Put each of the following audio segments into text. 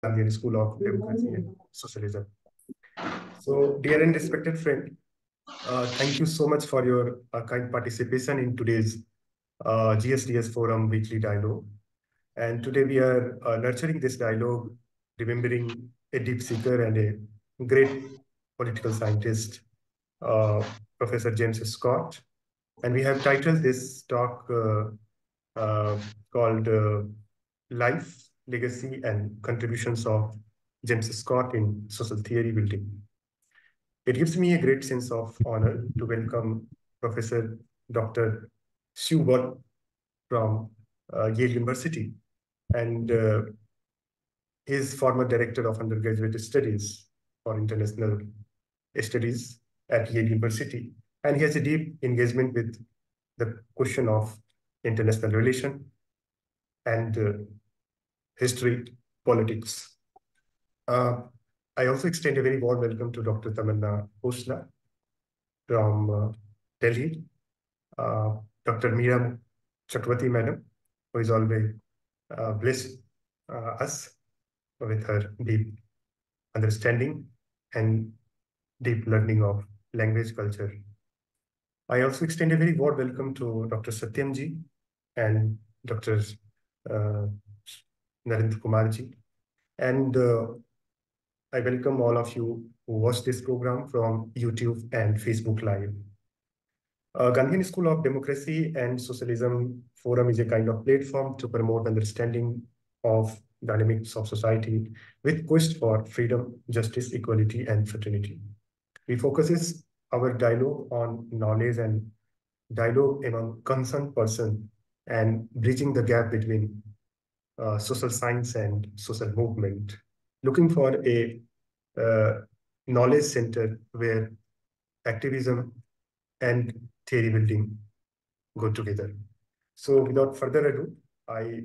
Gandhian School of Democracy and Socialism. So, dear and respected friend, thank you so much for your kind participation in today's GSDS Forum Weekly Dialogue. And today we are nurturing this dialogue, remembering a deep seeker and a great political scientist, Professor James Scott. And we have titled this talk called Life, Legacy, and Contributions of James Scott in Social Theory Building. It gives me a great sense of honor to welcome Professor Dr. Schubert from Yale University and is former director of undergraduate studies for international studies at Yale University. And he has a deep engagement with the question of international relation and history, politics. I also extend a very warm welcome to Dr. Tamanna Khosla from Delhi, Dr. Meera Chakravarti Madam, who is always blessed us with her deep understanding and deep learning of language culture. I also extend a very warm welcome to Dr. Satyamji and Dr. Narendra Kumarji. And I welcome all of you who watch this program from YouTube and Facebook Live. Gandhian School of Democracy and Socialism Forum is a kind of platform to promote understanding of dynamics of society with quest for freedom, justice, equality, and fraternity. We focuses our dialogue on knowledge and dialogue among concerned persons and bridging the gap between social science and social movement, looking for a knowledge center where activism and theory building go together. So without further ado, I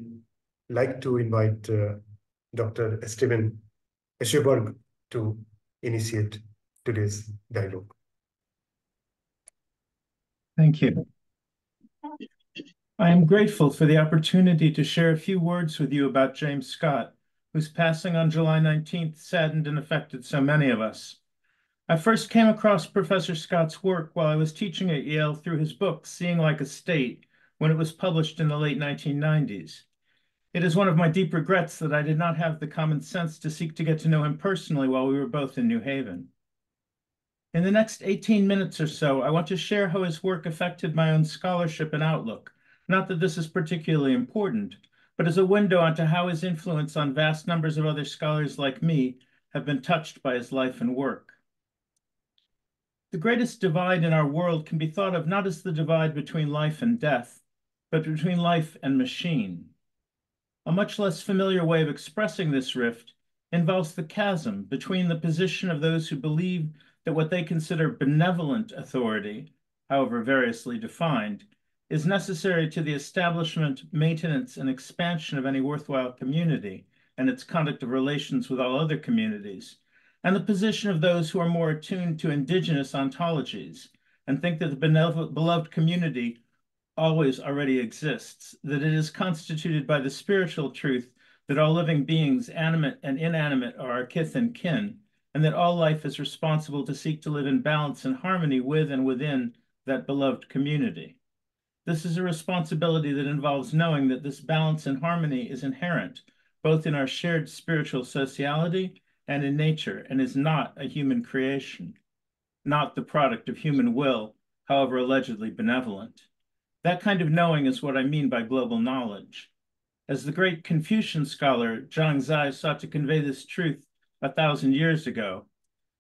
like to invite Dr. Steven Schwartzberg to initiate today's dialogue. Thank you. I am grateful for the opportunity to share a few words with you about James Scott, whose passing on July 19th saddened and affected so many of us. I first came across Professor Scott's work while I was teaching at Yale through his book, Seeing Like a State, when it was published in the late 1990s. It is one of my deep regrets that I did not have the common sense to seek to get to know him personally while we were both in New Haven. In the next 18 minutes or so, I want to share how his work affected my own scholarship and outlook. Not that this is particularly important, but as a window onto how his influence on vast numbers of other scholars like me have been touched by his life and work. The greatest divide in our world can be thought of not as the divide between life and death, but between life and machine. A much less familiar way of expressing this rift involves the chasm between the position of those who believe that what they consider benevolent authority, however variously defined, is necessary to the establishment, maintenance, and expansion of any worthwhile community and its conduct of relations with all other communities, and the position of those who are more attuned to indigenous ontologies and think that the beloved community always already exists, that it is constituted by the spiritual truth that all living beings, animate and inanimate, are our kith and kin, and that all life is responsible to seek to live in balance and harmony with and within that beloved community. This is a responsibility that involves knowing that this balance and harmony is inherent, both in our shared spiritual sociality and in nature, and is not a human creation, not the product of human will, however allegedly benevolent. That kind of knowing is what I mean by global knowledge. As the great Confucian scholar Zhang Zai sought to convey this truth 1,000 years ago,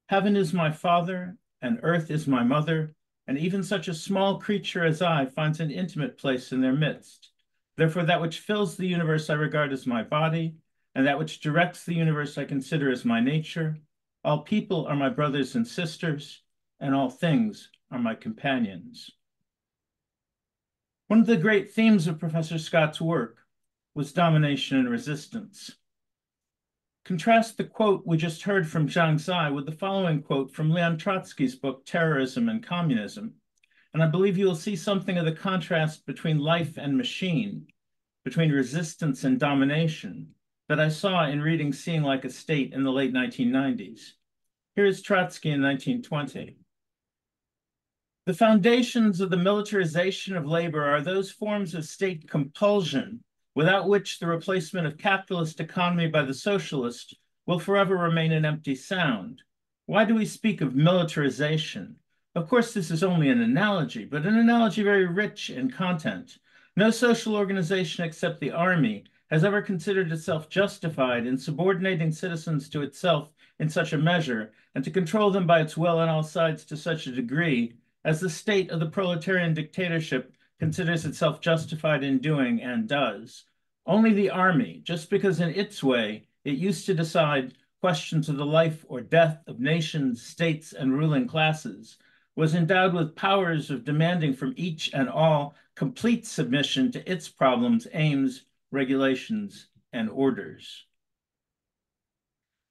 heaven is my father, and earth is my mother, and even such a small creature as I finds an intimate place in their midst. Therefore, that which fills the universe I regard as my body, and that which directs the universe I consider as my nature. All people are my brothers and sisters, and all things are my companions. One of the great themes of Professor Scott's work was domination and resistance. Contrast the quote we just heard from Zhang Zai with the following quote from Leon Trotsky's book, Terrorism and Communism. And I believe you will see something of the contrast between life and machine, between resistance and domination, that I saw in reading Seeing Like a State in the late 1990s. Here is Trotsky in 1920. The foundations of the militarization of labor are those forms of state compulsion without which the replacement of capitalist economy by the socialist will forever remain an empty sound. Why do we speak of militarization? Of course, this is only an analogy, but an analogy very rich in content. No social organization except the army has ever considered itself justified in subordinating citizens to itself in such a measure and to control them by its will on all sides to such a degree as the state of the proletarian dictatorship considers itself justified in doing and does. Only the army, just because in its way it used to decide questions of the life or death of nations, states, and ruling classes, was endowed with powers of demanding from each and all complete submission to its problems, aims, regulations, and orders.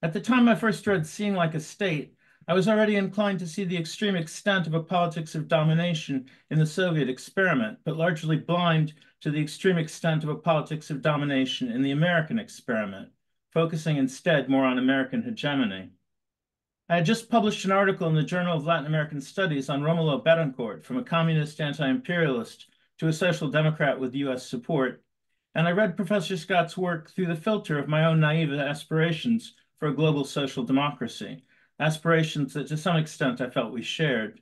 At the time I first read Seeing Like a State, I was already inclined to see the extreme extent of a politics of domination in the Soviet experiment, but largely blind to the extreme extent of a politics of domination in the American experiment, focusing instead more on American hegemony. I had just published an article in the Journal of Latin American Studies on Romulo Betancourt, from a communist anti-imperialist to a social democrat with US support, and I read Professor Scott's work through the filter of my own naive aspirations for a global social democracy, aspirations that to some extent I felt we shared.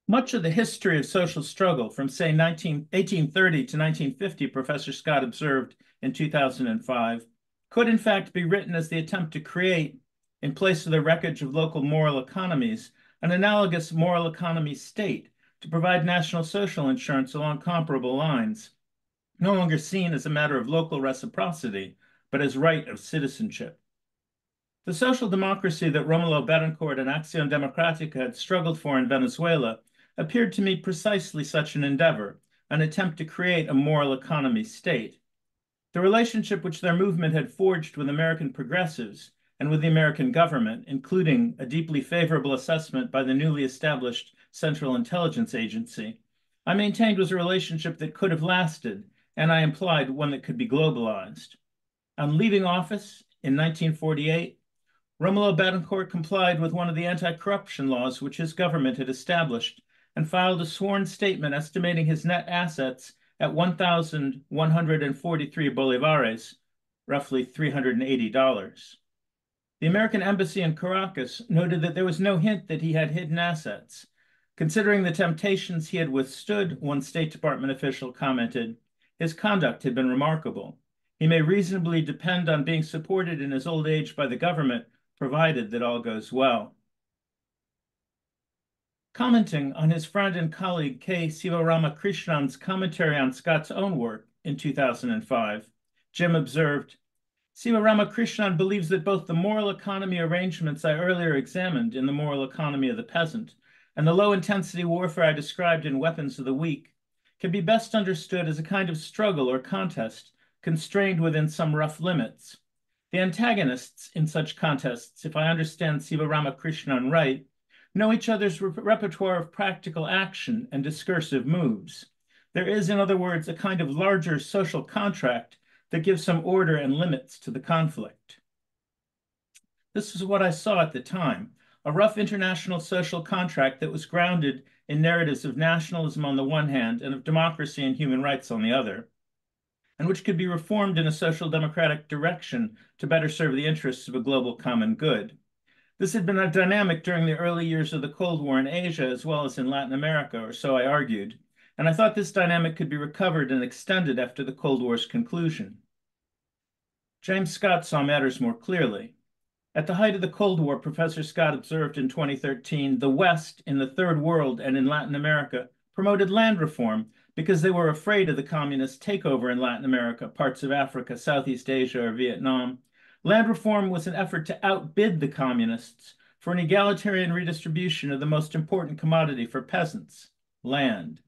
Much of the history of social struggle from, say, 1830 to 1950, Professor Scott observed in 2005, could in fact be written as the attempt to create, in place of the wreckage of local moral economies, an analogous moral economy state to provide national social insurance along comparable lines, no longer seen as a matter of local reciprocity, but as right of citizenship. The social democracy that Romulo Betancourt and Acción Democrática had struggled for in Venezuela appeared to me precisely such an endeavor, an attempt to create a moral economy state. The relationship which their movement had forged with American progressives and with the American government, including a deeply favorable assessment by the newly established Central Intelligence Agency, I maintained was a relationship that could have lasted, and I implied one that could be globalized. On leaving office in 1948, Romulo Betancourt complied with one of the anti-corruption laws which his government had established and filed a sworn statement estimating his net assets at 1,143 bolivares, roughly $380. The American embassy in Caracas noted that there was no hint that he had hidden assets. Considering the temptations he had withstood, one State Department official commented, his conduct had been remarkable. He may reasonably depend on being supported in his old age by the government, provided that all goes well. Commenting on his friend and colleague K. Sivaramakrishna's commentary on Scott's own work in 2005, Jim observed, Sivaramakrishnan believes that both the moral economy arrangements I earlier examined in The Moral Economy of the Peasant and the low-intensity warfare I described in Weapons of the Weak can be best understood as a kind of struggle or contest constrained within some rough limits. The antagonists in such contests, if I understand Sivaramakrishnan right, know each other's repertoire of practical action and discursive moves. There is, in other words, a kind of larger social contract that gives some order and limits to the conflict. This is what I saw at the time, a rough international social contract that was grounded in narratives of nationalism on the one hand and of democracy and human rights on the other, and which could be reformed in a social democratic direction to better serve the interests of a global common good. This had been a dynamic during the early years of the Cold War in Asia as well as in Latin America, or so I argued, and I thought this dynamic could be recovered and extended after the Cold War's conclusion. James Scott saw matters more clearly. At the height of the Cold War, Professor Scott observed in 2013, the West in the Third World and in Latin America promoted land reform because they were afraid of the communist takeover in Latin America, parts of Africa, Southeast Asia, or Vietnam. Land reform was an effort to outbid the communists for an egalitarian redistribution of the most important commodity for peasants, land.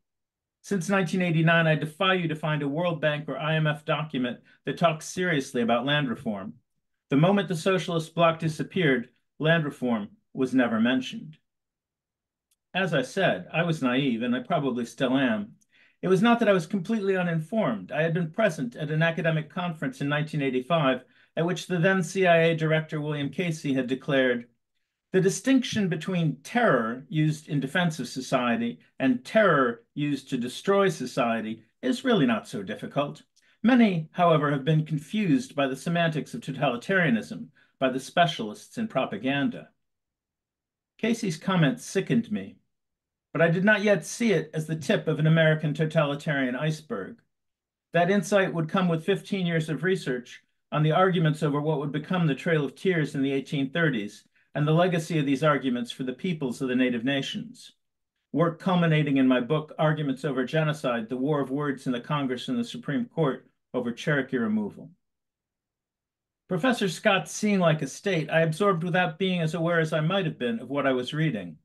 Since 1989, I defy you to find a World Bank or IMF document that talks seriously about land reform. The moment the socialist bloc disappeared, land reform was never mentioned. As I said, I was naive, and I probably still am. It was not that I was completely uninformed. I had been present at an academic conference in 1985 at which the then CIA director William Casey had declared, "The distinction between terror used in defense of society and terror used to destroy society is really not so difficult. Many, however, have been confused by the semantics of totalitarianism by the specialists in propaganda." Casey's comment sickened me, but I did not yet see it as the tip of an American totalitarian iceberg. That insight would come with 15 years of research on the arguments over what would become the Trail of Tears in the 1830s and the legacy of these arguments for the peoples of the native nations. Work culminating in my book, Arguments Over Genocide, The War of Words in the Congress and the Supreme Court over Cherokee Removal. Professor Scott's Seeing Like a State I absorbed without being as aware as I might have been of what I was reading.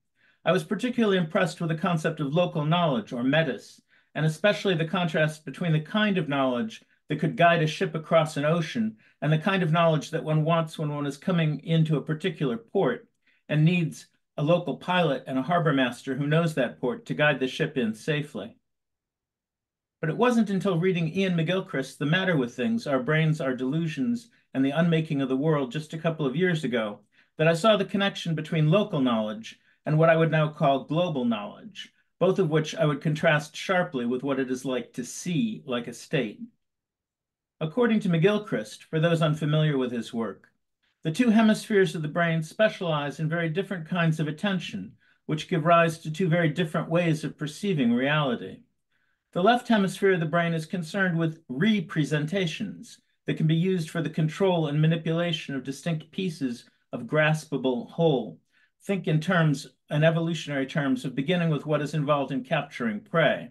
I was particularly impressed with the concept of local knowledge, or metis, and especially the contrast between the kind of knowledge that could guide a ship across an ocean and the kind of knowledge that one wants when one is coming into a particular port and needs a local pilot and a harbor master who knows that port to guide the ship in safely. But it wasn't until reading Ian McGilchrist's The Matter with Things, Our Brains, Our Delusions, and the Unmaking of the World just a couple of years ago that I saw the connection between local knowledge and what I would now call global knowledge, both of which I would contrast sharply with what it is like to see like a state. According to McGilchrist, for those unfamiliar with his work, the two hemispheres of the brain specialize in very different kinds of attention, which give rise to two very different ways of perceiving reality. The left hemisphere of the brain is concerned with representations that can be used for the control and manipulation of distinct pieces of graspable whole. Think in evolutionary terms, of beginning with what is involved in capturing prey.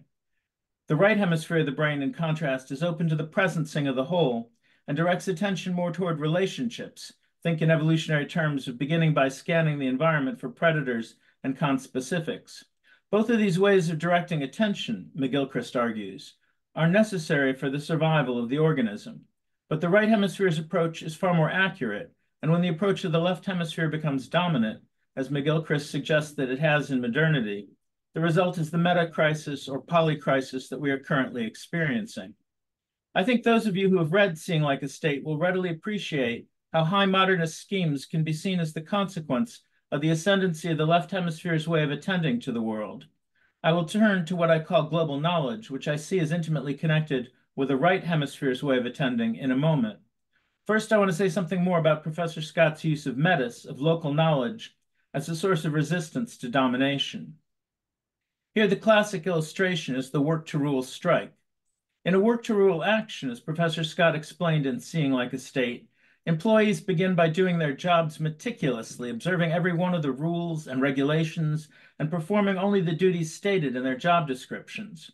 The right hemisphere of the brain, in contrast, is open to the presencing of the whole and directs attention more toward relationships. Think in evolutionary terms of beginning by scanning the environment for predators and conspecifics. Both of these ways of directing attention, McGilchrist argues, are necessary for the survival of the organism. But the right hemisphere's approach is far more accurate, and when the approach of the left hemisphere becomes dominant, as McGilchrist suggests that it has in modernity, the result is the meta-crisis or polycrisis that we are currently experiencing. I think those of you who have read Seeing Like a State will readily appreciate how high modernist schemes can be seen as the consequence of the ascendancy of the left hemisphere's way of attending to the world. I will turn to what I call global knowledge, which I see as intimately connected with the right hemisphere's way of attending in a moment. First, I want to say something more about Professor Scott's use of metis, of local knowledge, as a source of resistance to domination. Here, the classic illustration is the work-to-rule strike. In a work-to-rule action, as Professor Scott explained in Seeing Like a State, employees begin by doing their jobs meticulously, observing every one of the rules and regulations, and performing only the duties stated in their job descriptions.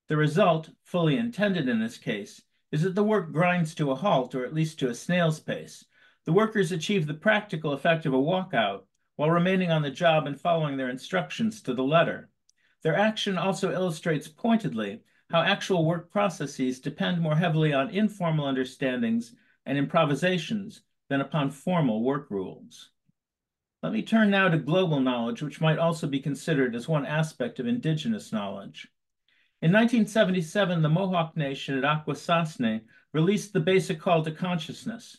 The result, fully intended in this case, is that the work grinds to a halt, or at least to a snail's pace. The workers achieve the practical effect of a walkout while remaining on the job and following their instructions to the letter. Their action also illustrates pointedly how actual work processes depend more heavily on informal understandings and improvisations than upon formal work rules. Let me turn now to global knowledge, which might also be considered as one aspect of indigenous knowledge. In 1977, the Mohawk Nation at Akwesasne released the Basic Call to Consciousness.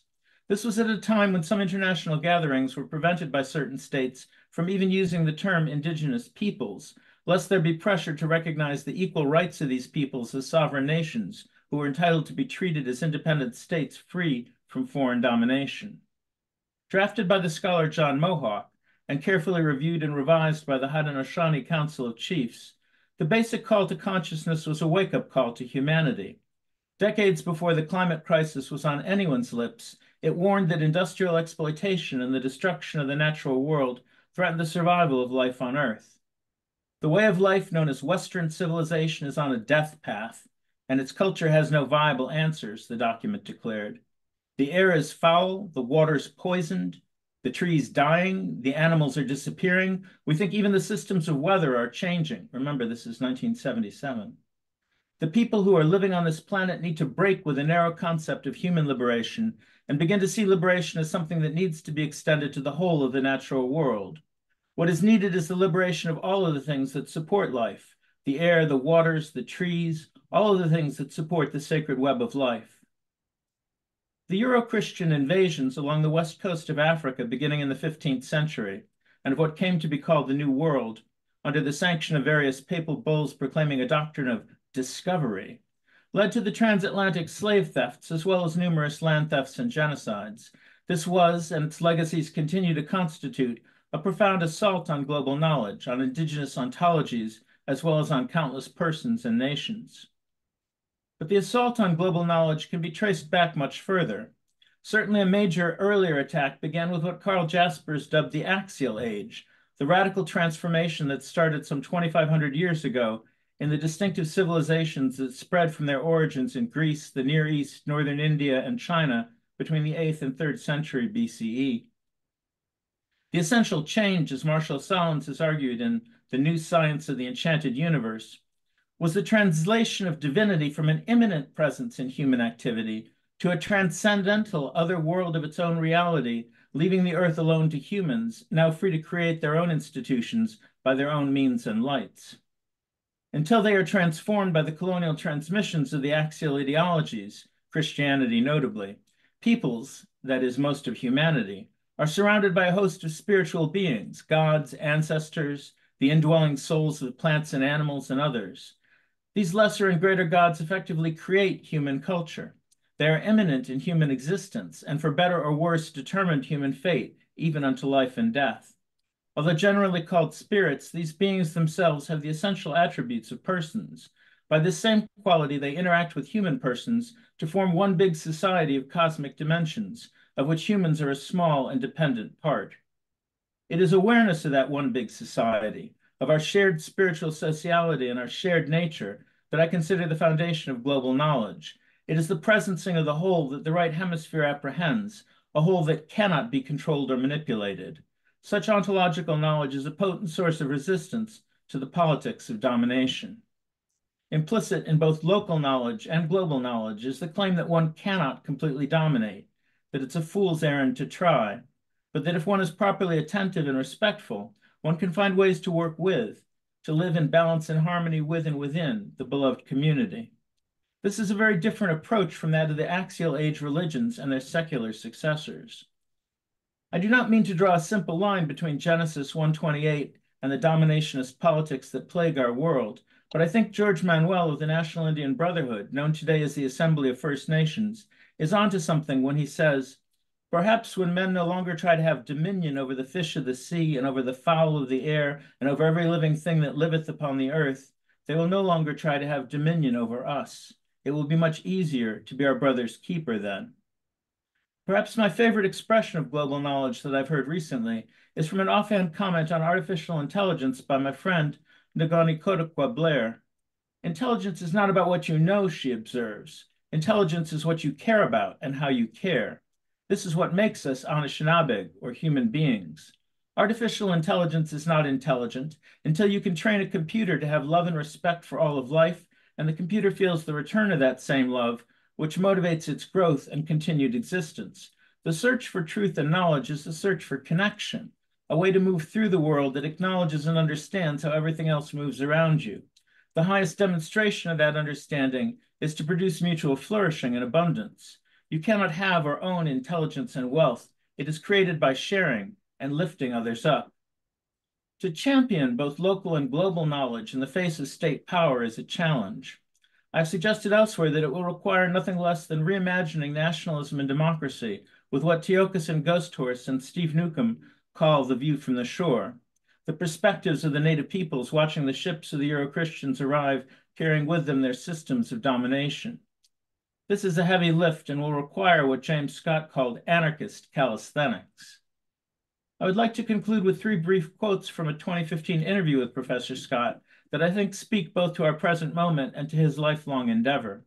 This was at a time when some international gatherings were prevented by certain states from even using the term indigenous peoples, lest there be pressure to recognize the equal rights of these peoples as sovereign nations who were entitled to be treated as independent states free from foreign domination. Drafted by the scholar John Mohawk and carefully reviewed and revised by the Haudenosaunee Council of Chiefs, the Basic Call to Consciousness was a wake-up call to humanity. Decades before the climate crisis was on anyone's lips, it warned that industrial exploitation and the destruction of the natural world threatened the survival of life on Earth. The way of life known as Western civilization is on a death path, and its culture has no viable answers, the document declared. The air is foul, the water's poisoned, the trees dying, the animals are disappearing. We think even the systems of weather are changing. Remember, this is 1977. The people who are living on this planet need to break with a narrow concept of human liberation and begin to see liberation as something that needs to be extended to the whole of the natural world. What is needed is the liberation of all of the things that support life, the air, the waters, the trees, all of the things that support the sacred web of life. The Euro-Christian invasions along the west coast of Africa beginning in the 15th century, and of what came to be called the New World, under the sanction of various papal bulls proclaiming a doctrine of discovery, led to the transatlantic slave thefts as well as numerous land thefts and genocides. This was, and its legacies continue to constitute, a profound assault on global knowledge, on indigenous ontologies, as well as on countless persons and nations. But the assault on global knowledge can be traced back much further. Certainly a major earlier attack began with what Karl Jaspers dubbed the Axial Age, the radical transformation that started some 2,500 years ago in the distinctive civilizations that spread from their origins in Greece, the Near East, northern India, and China between the 8th and 3rd century BCE. The essential change, as Marshall Sahlins has argued in The New Science of the Enchanted Universe, was the translation of divinity from an immanent presence in human activity to a transcendental other world of its own reality, leaving the earth alone to humans, now free to create their own institutions by their own means and lights. Until they are transformed by the colonial transmissions of the axial ideologies, Christianity notably, peoples, that is, most of humanity, are surrounded by a host of spiritual beings, gods, ancestors, the indwelling souls of plants and animals, and others. These lesser and greater gods effectively create human culture. They are immanent in human existence, and for better or worse determined human fate, even unto life and death. Although generally called spirits, these beings themselves have the essential attributes of persons. By this same quality, they interact with human persons to form one big society of cosmic dimensions, of which humans are a small and dependent part. It is awareness of that one big society, of our shared spiritual sociality and our shared nature, that I consider the foundation of global knowledge. It is the presencing of the whole that the right hemisphere apprehends, a whole that cannot be controlled or manipulated. Such ontological knowledge is a potent source of resistance to the politics of domination. Implicit in both local knowledge and global knowledge is the claim that one cannot completely dominate, that it's a fool's errand to try, but that if one is properly attentive and respectful, one can find ways to work with, to live in balance and harmony with and within the beloved community. This is a very different approach from that of the axial age religions and their secular successors. I do not mean to draw a simple line between Genesis 1:28 and the dominationist politics that plague our world, but I think George Manuel of the National Indian Brotherhood, known today as the Assembly of First Nations, is onto something when he says, "Perhaps when men no longer try to have dominion over the fish of the sea and over the fowl of the air and over every living thing that liveth upon the earth, they will no longer try to have dominion over us. It will be much easier to be our brother's keeper then." Perhaps my favorite expression of global knowledge that I've heard recently is from an offhand comment on artificial intelligence by my friend Ngani Kodakwa Blair. "Intelligence is not about what you know," she observes. "Intelligence is what you care about and how you care. This is what makes us Anishinaabe, or human beings. Artificial intelligence is not intelligent until you can train a computer to have love and respect for all of life, and the computer feels the return of that same love, which motivates its growth and continued existence. The search for truth and knowledge is the search for connection, a way to move through the world that acknowledges and understands how everything else moves around you. The highest demonstration of that understanding is to produce mutual flourishing and abundance. You cannot have or own intelligence and wealth. It is created by sharing and lifting others up. To champion both local and global knowledge in the face of state power is a challenge. I've suggested elsewhere that it will require nothing less than reimagining nationalism and democracy with what Teokas Ghosthorse and Steve Newcomb call the view from the shore, the perspectives of the native peoples watching the ships of the Euro-Christians arrive, carrying with them their systems of domination. This is a heavy lift and will require what James Scott called anarchist calisthenics. I would like to conclude with 3 brief quotes from a 2015 interview with Professor Scott that I think speak both to our present moment and to his lifelong endeavor.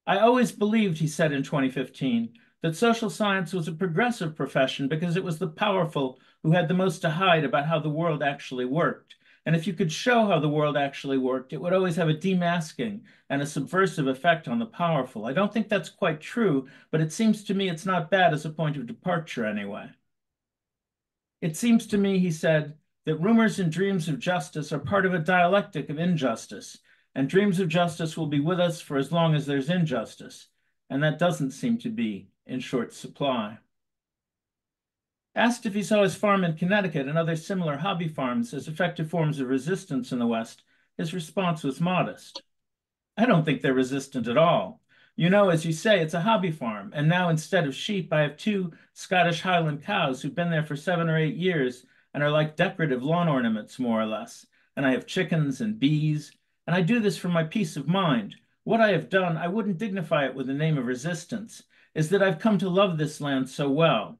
"I always believed," he said in 2015, "that social science was a progressive profession because it was the powerful who had the most to hide about how the world actually worked. And if you could show how the world actually worked, it would always have a demasking and a subversive effect on the powerful. I don't think that's quite true, but it seems to me it's not bad as a point of departure anyway." It seems to me, he said, that rumors and dreams of justice are part of a dialectic of injustice, and dreams of justice will be with us for as long as there's injustice, and that doesn't seem to be in short supply. Asked if he saw his farm in Connecticut and other similar hobby farms as effective forms of resistance in the West, his response was modest. I don't think they're resistant at all. You know, as you say, it's a hobby farm, and now instead of sheep, I have 2 Scottish Highland cows who've been there for 7 or 8 years and are like decorative lawn ornaments, more or less. And I have chickens and bees, and I do this for my peace of mind. What I have done, I wouldn't dignify it with the name of resistance, is that I've come to love this land so well.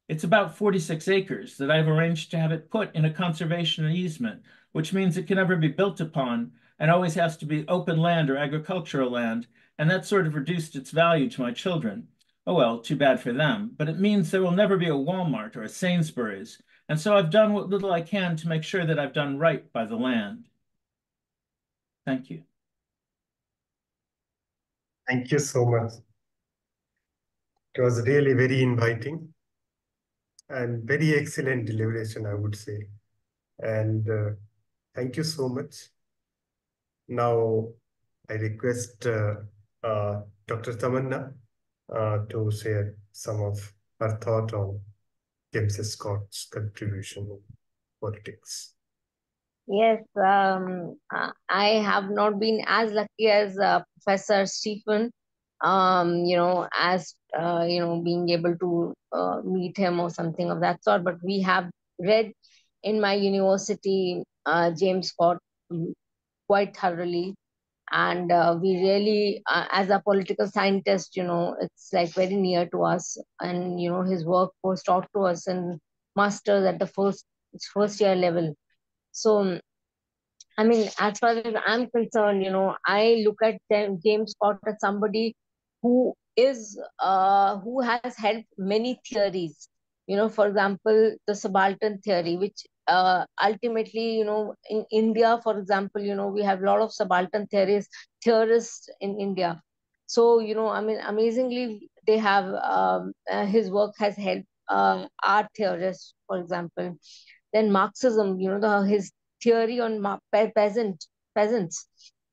It's about 46 acres that I've arranged to have it put in a conservation easement, which means it can never be built upon and always has to be open land or agricultural land, and that sort of reduced its value to my children. Oh well, too bad for them, but it means there will never be a Walmart or a Sainsbury's, and so I've done what little I can to make sure that I've done right by the land. Thank you. Thank you so much. It was really very inviting and very excellent deliberation, I would say. And thank you so much. Now, I request Dr. Tamanna to share some of her thought on James Scott's contribution in politics. Yes, I have not been as lucky as Professor Stephen, as being able to meet him or something of that sort. But we have read in my university James Scott quite thoroughly, and we really, as a political scientist, it's like very near to us, and his work was taught to us in masters at the first year level. So I mean, as far as I'm concerned, I look at James Scott as somebody who has helped many theories. For example, the subaltern theory, which ultimately, in India, for example, we have a lot of subaltern theorists in India. So, I mean, amazingly, they have his work has helped our theorists, for example. Then Marxism, his theory on peasants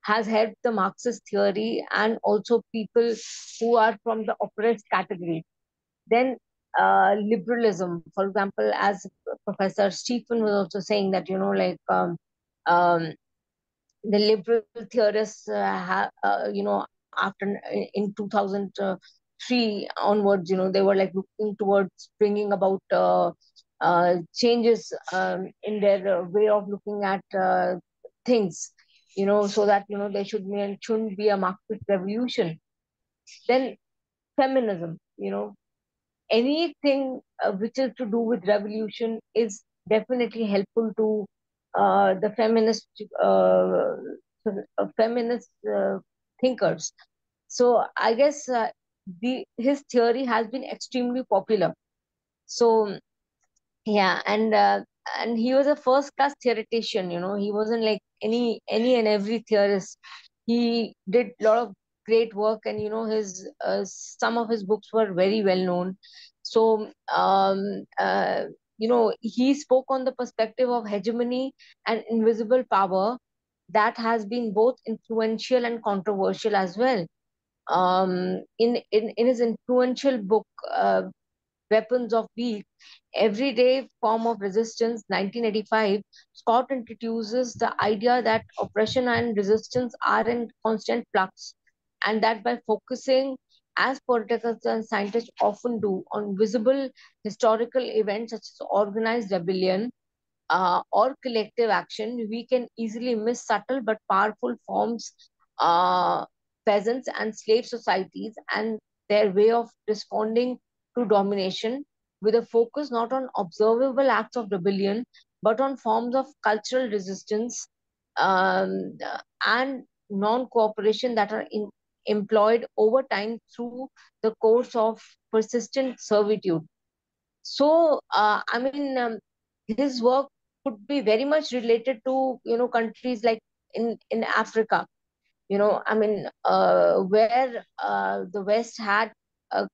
has helped the Marxist theory and also people who are from the oppressed category. Then liberalism, for example, as Professor Stephen was also saying that, um, the liberal theorists, after in 2003 onwards, they were like looking towards bringing about changes in their way of looking at things, so that there shouldn't be a Marxist revolution. Then feminism, anything which is to do with revolution is definitely helpful to the feminist thinkers. So I guess his theory has been extremely popular. So yeah, and he was a first class theoretician. He wasn't like any and every theorist. He did a lot of great work, and his some of his books were very well known. So he spoke on the perspective of hegemony and invisible power that has been both influential and controversial as well. In his influential book, Weapons of Peace, Everyday Form of Resistance, 1985, Scott introduces the idea that oppression and resistance are in constant flux, and that by focusing, as politicians and scientists often do, on visible historical events such as organized rebellion or collective action, we can easily miss subtle but powerful forms, uh, peasants and slave societies, and their way of responding to domination, with a focus not on observable acts of rebellion, but on forms of cultural resistance and non cooperation that are employed over time through the course of persistent servitude. So, I mean, his work could be very much related to countries like in Africa. I mean, where the West had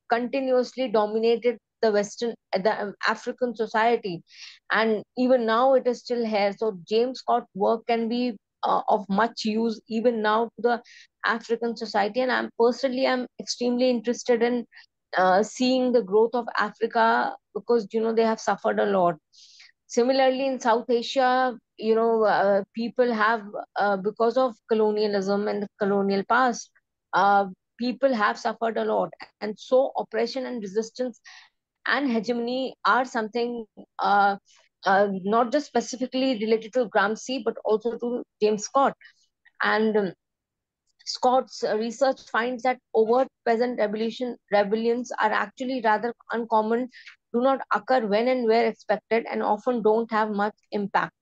continuously dominated the African society, and even now it is still here. So James Scott work can be of much use even now to the African society, and I'm extremely interested in seeing the growth of Africa, because they have suffered a lot. Similarly, in South Asia, people have, because of colonialism and the colonial past, uh, people have suffered a lot, and so oppression and resistance and hegemony are something not just specifically related to Gramsci, but also to James Scott. And Scott's research finds that overt peasant rebellions are actually rather uncommon, do not occur when and where expected, and often don't have much impact.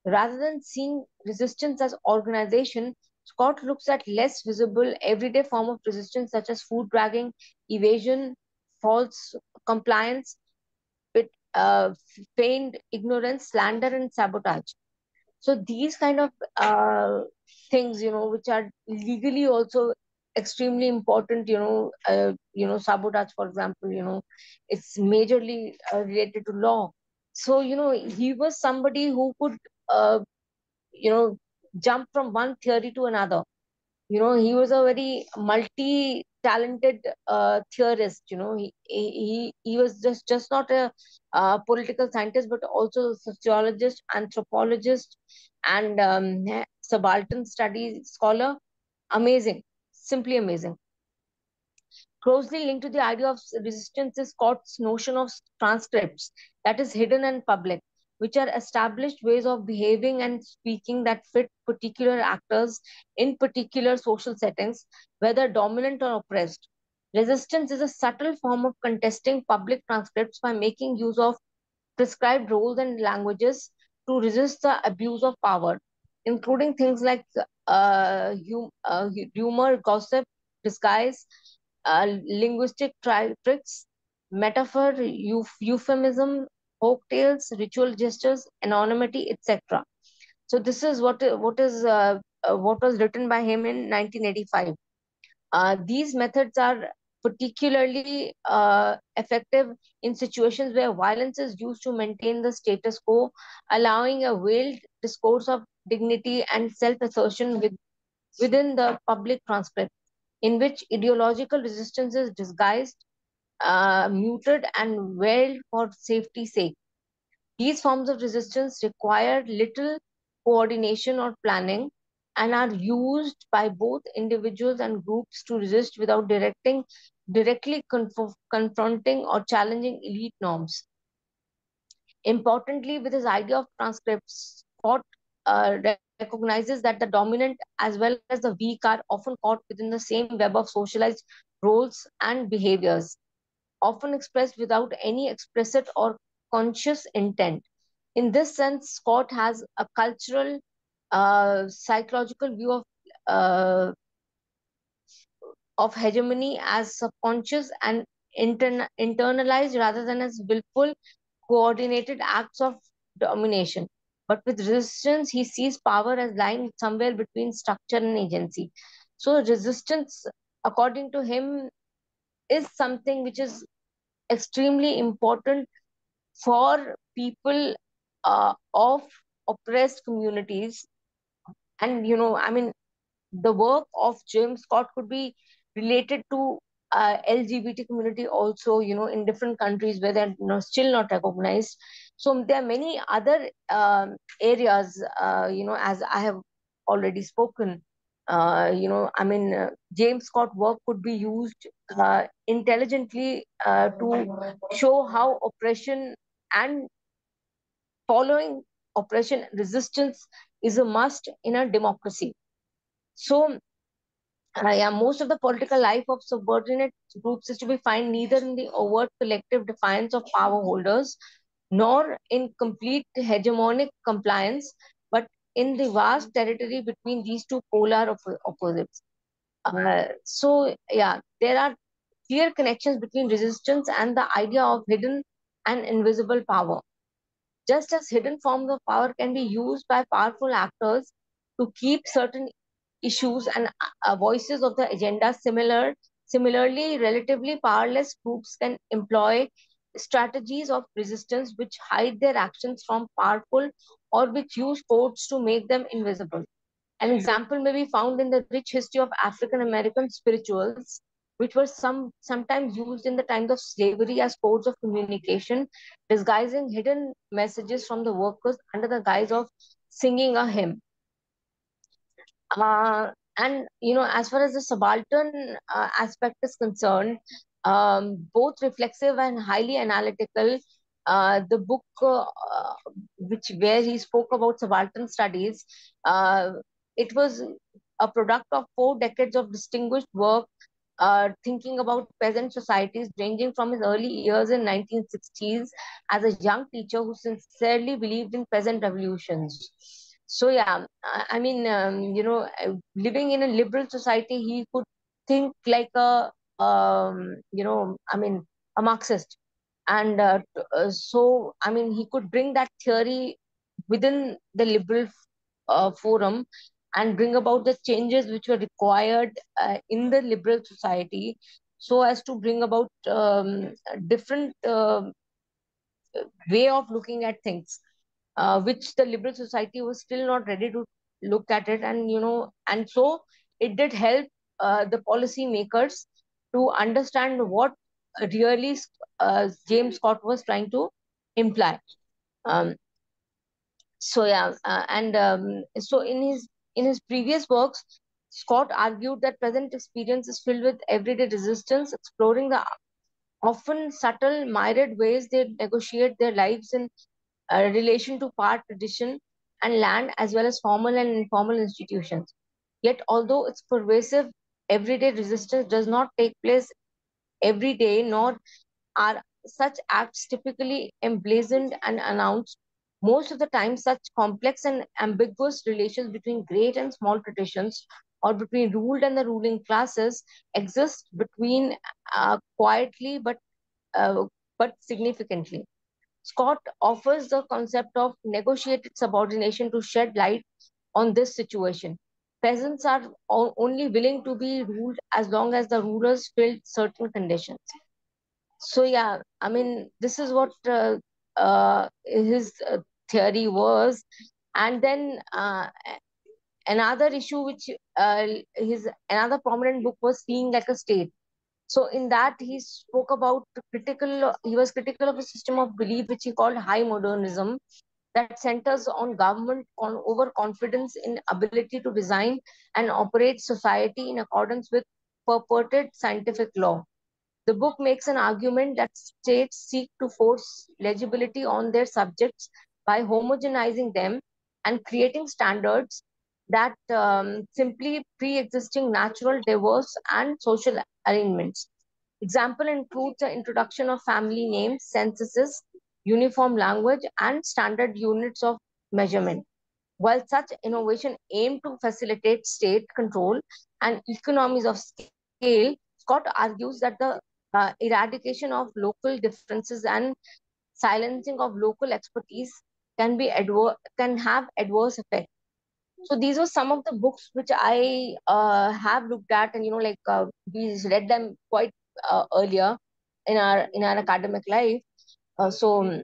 Rather than seeing resistance as organization, Scott looks at less visible everyday form of resistance such as food dragging, evasion, false compliance with feigned ignorance, slander, and sabotage. So these kind of things, which are legally also extremely important, sabotage, for example, it's majorly related to law. So he was somebody who could uh, jump from one theory to another. He was a very multi talented theorist. He was just not a political scientist, but also a sociologist, anthropologist, and subaltern studies scholar. Amazing, simply amazing. Closely linked to the idea of resistance is Scott's notion of transcripts, that is hidden and public, which are established ways of behaving and speaking that fit particular actors in particular social settings, whether dominant or oppressed. Resistance is a subtle form of contesting public transcripts by making use of prescribed roles and languages to resist the abuse of power, including things like humor, gossip, disguise, linguistic tricks, metaphor, euphemism, folk tales, ritual gestures, anonymity, etc. So this is what was written by him in 1985. These methods are particularly effective in situations where violence is used to maintain the status quo, allowing a veiled discourse of dignity and self-assertion within the public transcript, in which ideological resistance is disguised, muted, and veiled for safety's sake. These forms of resistance require little coordination or planning and are used by both individuals and groups to resist without directly confronting or challenging elite norms. Importantly, with his idea of transcripts, Scott recognizes that the dominant as well as the weak are often caught within the same web of socialized roles and behaviors, often expressed without any explicit or conscious intent. In this sense, Scott has a cultural, psychological view uh, of hegemony as subconscious and internalized rather than as willful, coordinated acts of domination. But with resistance, he sees power as lying somewhere between structure and agency. So, resistance, according to him, is something which is extremely important for people of oppressed communities. And I mean, the work of James Scott could be related to LGBT community also, in different countries where they're still not recognized. So there are many other areas, as I have already spoken. I mean, James Scott work could be used intelligently to show how oppression and following oppression resistance is a must in a democracy. So yeah, most of the political life of subordinate groups is to be found neither in the overt collective defiance of power holders nor in complete hegemonic compliance, but in the vast territory between these two polar opposites. So, yeah, there are clear connections between resistance and the idea of hidden and invisible power. Just as hidden forms of power can be used by powerful actors to keep certain issues and voices of the agenda similarly, relatively powerless groups can employ strategies of resistance which hide their actions from powerful or which use codes to make them invisible. An example may be found in the rich history of African American spirituals, which were sometimes used in the times of slavery as codes of communication, disguising hidden messages from the workers under the guise of singing a hymn. And as far as the subaltern aspect is concerned, both reflexive and highly analytical, the book which where he spoke about subaltern studies, uh, it was a product of 4 decades of distinguished work, thinking about peasant societies, ranging from his early years in 1960s as a young teacher who sincerely believed in peasant revolutions. So yeah, I mean, living in a liberal society, he could think like I mean, a Marxist, and so I mean, he could bring that theory within the liberal forum and bring about the changes which were required in the liberal society, so as to bring about different way of looking at things, which the liberal society was still not ready to look at it. And and so it did help the policy makers to understand what really James Scott was trying to imply. um, so yeah, and so in his previous works, Scott argued that present experience is filled with everyday resistance, exploring the often subtle myriad ways they negotiate their lives in relation to power, tradition, and land, as well as formal and informal institutions. Yet, although its pervasive everyday resistance does not take place every day, nor are such acts typically emblazoned and announced, most of the time such complex and ambiguous relations between great and small traditions, or between ruled and the ruling classes, exist between quietly uh, but significantly. Scott offers the concept of negotiated subordination to shed light on this situation. Peasants are only willing to be ruled as long as the rulers fill certain conditions. So yeah, I mean, this is what his theory was. And then another issue which his another prominent book was Seeing Like a State. So in that he spoke about he was critical of a system of belief which he called high modernism, that centers on government on overconfidence in ability to design and operate society in accordance with purported scientific law. The book makes an argument that states seek to force legibility on their subjects by homogenizing them and creating standards that simply pre-existing natural, diverse, and social arrangements. Example includes the introduction of family names, censuses, uniform language, and standard units of measurement. While such innovation aim to facilitate state control and economies of scale, Scott argues that the eradication of local differences and silencing of local expertise can have adverse effects. So these were some of the books which I have looked at, and we read them quite earlier in our academic life. So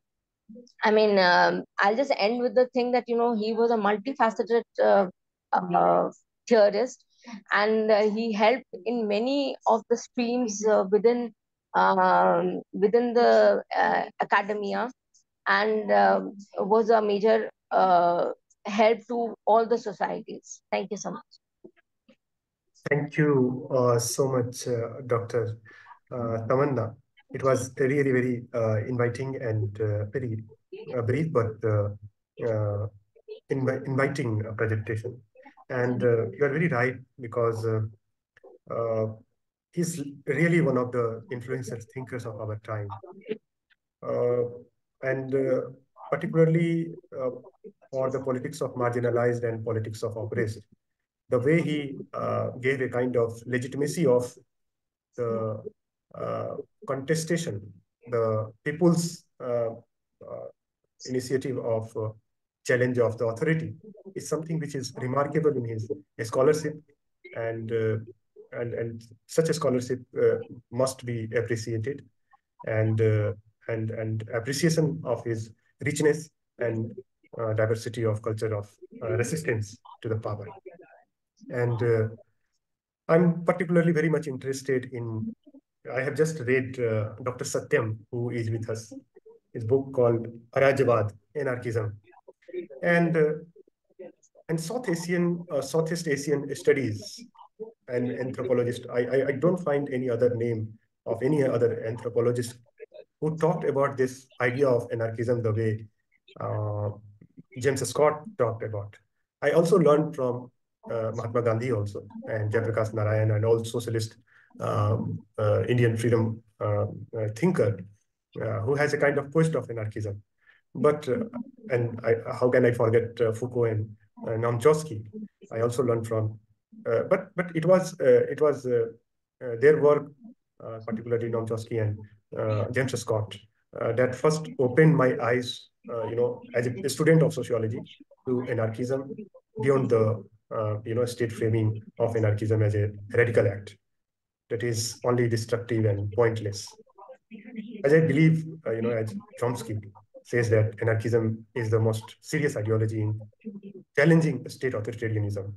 I mean, I'll just end with the thing that he was a multifaceted uh, theorist, and he helped in many of the streams within the academia, and was a major help to all the societies. Thank you so much. Thank you so much, Dr. Tamanna. It was really very inviting and very brief but inviting presentation. And you are very right, because uh, he's really one of the influential thinkers of our time. Uh, and particularly for the politics of marginalized and politics of oppressed, the way he gave a kind of legitimacy of the contestation, the people's initiative of challenge of the authority, is something which is remarkable in his scholarship, and and such a scholarship must be appreciated, and and appreciation of his richness and diversity of culture of resistance to the power. And I'm particularly very much interested in, I have just read Dr. Satyam, who is with us, his book called Arajavad, Anarchism. And Southeast Asian studies and anthropologist, I don't find any other name of any other anthropologist who talked about this idea of anarchism the way uh, James Scott talked about. I also learned from Mahatma Gandhi also, and Jayaprakash Narayan, and all socialist Indian freedom thinker who has a kind of quest of anarchism. But how can I forget Foucault and Noam Chomsky? I also learned from, but it was their work, particularly Noam Chomsky and James Scott, that first opened my eyes, as a student of sociology, to anarchism beyond the state framing of anarchism as a radical act that is only destructive and pointless. As I believe, as Chomsky says that anarchism is the most serious ideology in challenging state authoritarianism.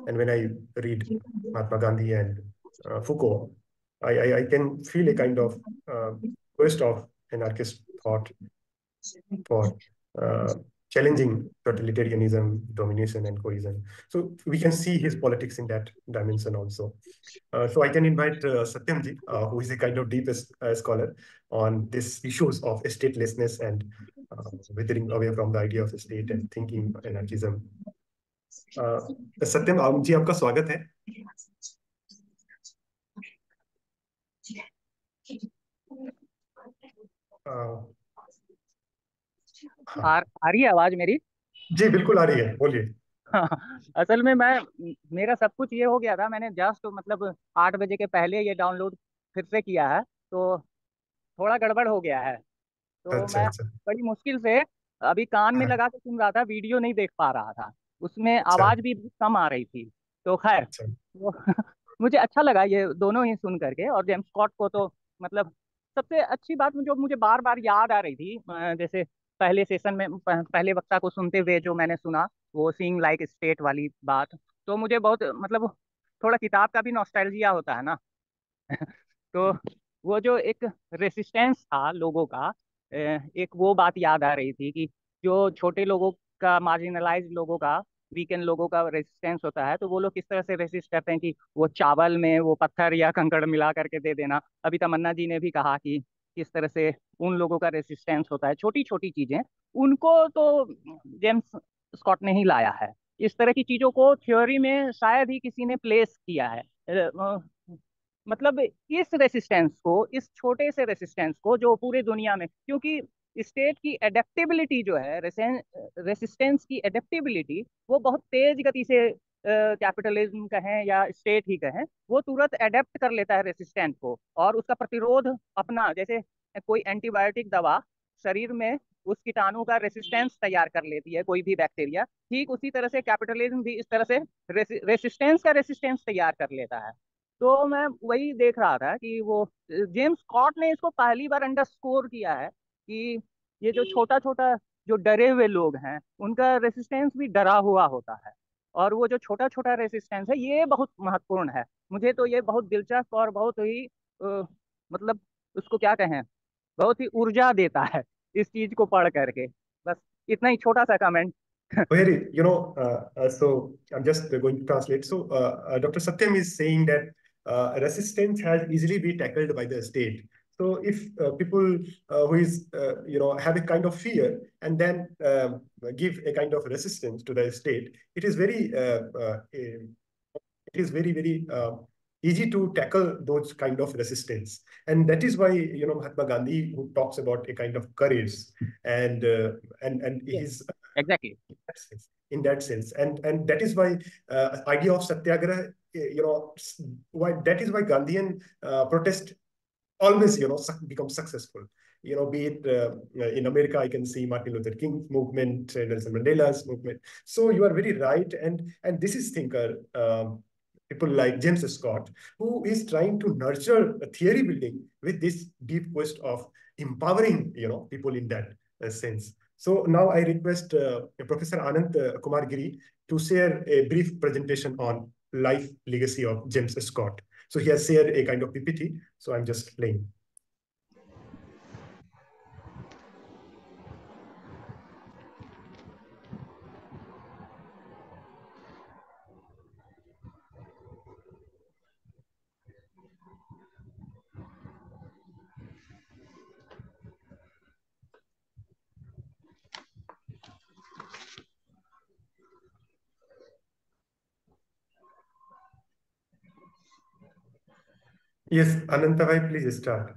And when I read Mahatma Gandhi and Foucault, I can feel a kind of quest of anarchist thought for challenging totalitarianism, domination, and coercion. So we can see his politics in that dimension also. So I can invite Satyamji, who is a kind of deep scholar on these issues of statelessness and withering away from the idea of the state and thinking anarchism. सत्यम जी, आपका स्वागत है. आ रही है आवाज मेरी? जी बिल्कुल आ रही है, बोलिए. असल में मेरा सब कुछ ये हो गया था, मैंने जस्ट मतलब 8 बजे के पहले ये डाउनलोड फिर से किया है, तो थोड़ा गड़बड़ हो गया है. तो अच्छा मैं अच्छा. बड़ी मुश्किल से अभी कान में हाँ, लगा के सुन रहा था, वीडियो नहीं देख पा रहा था, उसमें अच्छा आवाज भी बहुत कम आ रही थी. तो खैर अच्छा. वो मुझे अच्छा लगा ये दोनों ही सुन करके. और जेम्स स्कॉट को तो मतलब सबसे अच्छी बात जो मुझे बार बार याद आ रही थी, जैसे पहले सेशन में पहले वक्ता को सुनते हुए जो मैंने सुना, वो सीइंग लाइक स्टेट वाली बात, तो मुझे बहुत मतलब थोड़ा किताब का भी नॉस्टैल्जिया होता है ना. तो वो जो एक रेसिस्टेंस था लोगों का, एक वो बात याद आ रही थी कि जो छोटे लोगों का, मार्जिनलाइज्ड लोगों का, वीकेंड लोगों का रेसिस्टेंस होता है, तो वो लोग किस तरह से रेसिस्ट करते हैं कि वो चावल में वो पत्थर या कंकड़ मिला करके दे देना. अभी तमन्ना जी ने भी कहा कि किस तरह से उन लोगों का रेसिस्टेंस होता है, छोटी छोटी चीजें. उनको तो जेम्स स्कॉट ने ही लाया है. इस तरह की चीजों को थ्योरी में शायद ही किसी ने प्लेस किया है. मतलब इस रेसिस्टेंस को, इस छोटे से रेसिस्टेंस को जो पूरे दुनिया में, क्योंकि स्टेट की एडेप्टेबिलिटी जो है, रेसिस्टेंस की एडेप्टेबिलिटी, वो बहुत तेज गति से, कैपिटलिज्म कहें या स्टेट ही कहें, वो तुरंत एडेप्ट कर लेता है रेसिस्टेंट को, और उसका प्रतिरोध अपना, जैसे कोई एंटीबायोटिक दवा शरीर में उस कीटाणु का रेसिस्टेंस तैयार कर लेती है, कोई भी बैक्टीरिया, ठीक उसी तरह से कैपिटलिज्म भी इस तरह से रेसिस्टेंस का रेसिस्टेंस तैयार कर लेता है. तो मैं वही देख रहा था कि वो जेम्स स्कॉट ने इसको पहली बार अंडरस्कोर किया है कि ये जो छोटा छोटा जो डरे हुए लोग हैं, उनका रेसिस्टेंस भी डरा हुआ होता है, और वो जो छोटा छोटा रेसिस्टेंस है ये बहुत महत्वपूर्ण है. मुझे तो ये बहुत दिलचस्प और बहुत ही मतलब उसको क्या कहें, बहुत ही ऊर्जा देता है इस चीज को पढ़ करके. बस इतना ही छोटा सा comment. Very, so I'm just going to translate. So Dr. Satyam is saying that resistance has easily be tackled by the state. So if people who is, have a kind of fear and then give a kind of resistance to the state, it is very easy to tackle those kind of resistance. And that is why, Mahatma Gandhi, who talks about a kind of courage and Yes, his exactly. in that sense, and that is why idea of satyagraha, why that is why Gandhian protest always become successful. Be it in America, I can see Martin Luther King's movement, Nelson Mandela's movement. So you are very right, and this is thinker people like James Scott, who is trying to nurture a theory building with this deep quest of empowering, people in that sense. So now I request Professor Anant Kumar Giri to share a brief presentation on life legacy of James Scott. So he has shared a kind of PPT. So I'm just playing. Yes, Anantavai, please start.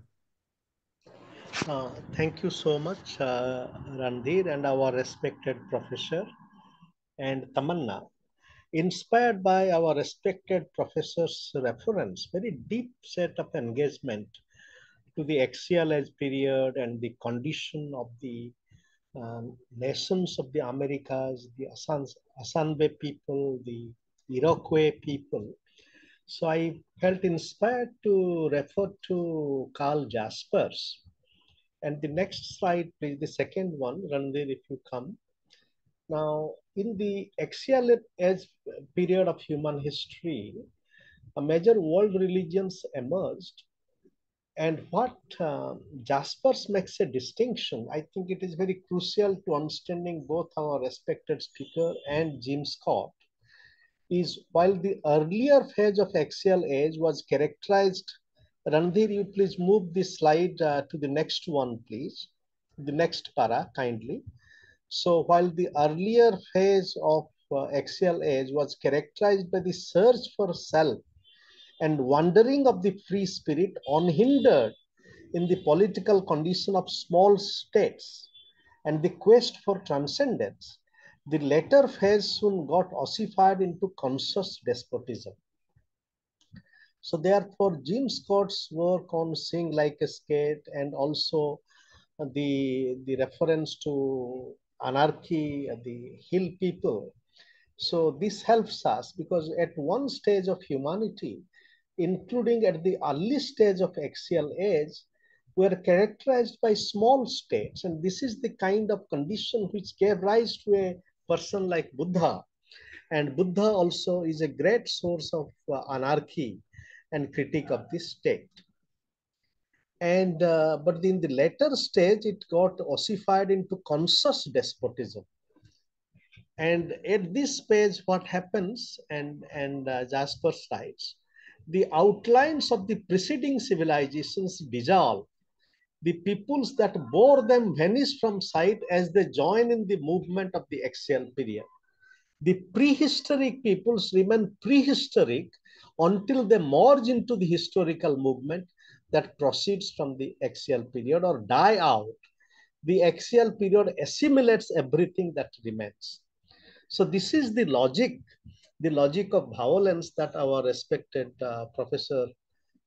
Thank you so much, Randir, and our respected professor and Tamanna. Inspired by our respected professor's reference, very deep set of engagement to the axial age period and the condition of the nations of the Americas, the Asanbe people, the Iroquois people. So I felt inspired to refer to Carl Jaspers. And the next slide, please, the second one, Randir, if you come. Now, in the axial age period of human history, a major world religions emerged. And what Jaspers makes a distinction, I think it is very crucial to understanding both our respected speaker and Jim Scott, is while the earlier phase of axial age was characterized. Randir, you please move this slide to the next one, please. The next para, kindly. So while the earlier phase of axial age was characterized by the search for self and wandering of the free spirit unhindered in the political condition of small states and the quest for transcendence, the latter phase soon got ossified into conscious despotism. So therefore, Jim Scott's work on Sing Like a Skate and also the reference to anarchy, the hill people. So this helps us because at one stage of humanity, including at the early stage of axial age, were characterized by small states. And this is the kind of condition which gave rise to a person like Buddha. And Buddha also is a great source of anarchy and critique of this state. And but in the later stage, it got ossified into conscious despotism. And at this page, what happens, and Jasper writes, the outlines of the preceding civilizations dissolve. The peoples that bore them vanish from sight as they join in the movement of the axial period. The prehistoric peoples remain prehistoric until they merge into the historical movement that proceeds from the axial period or die out. The axial period assimilates everything that remains. So this is the logic of violence that our respected Professor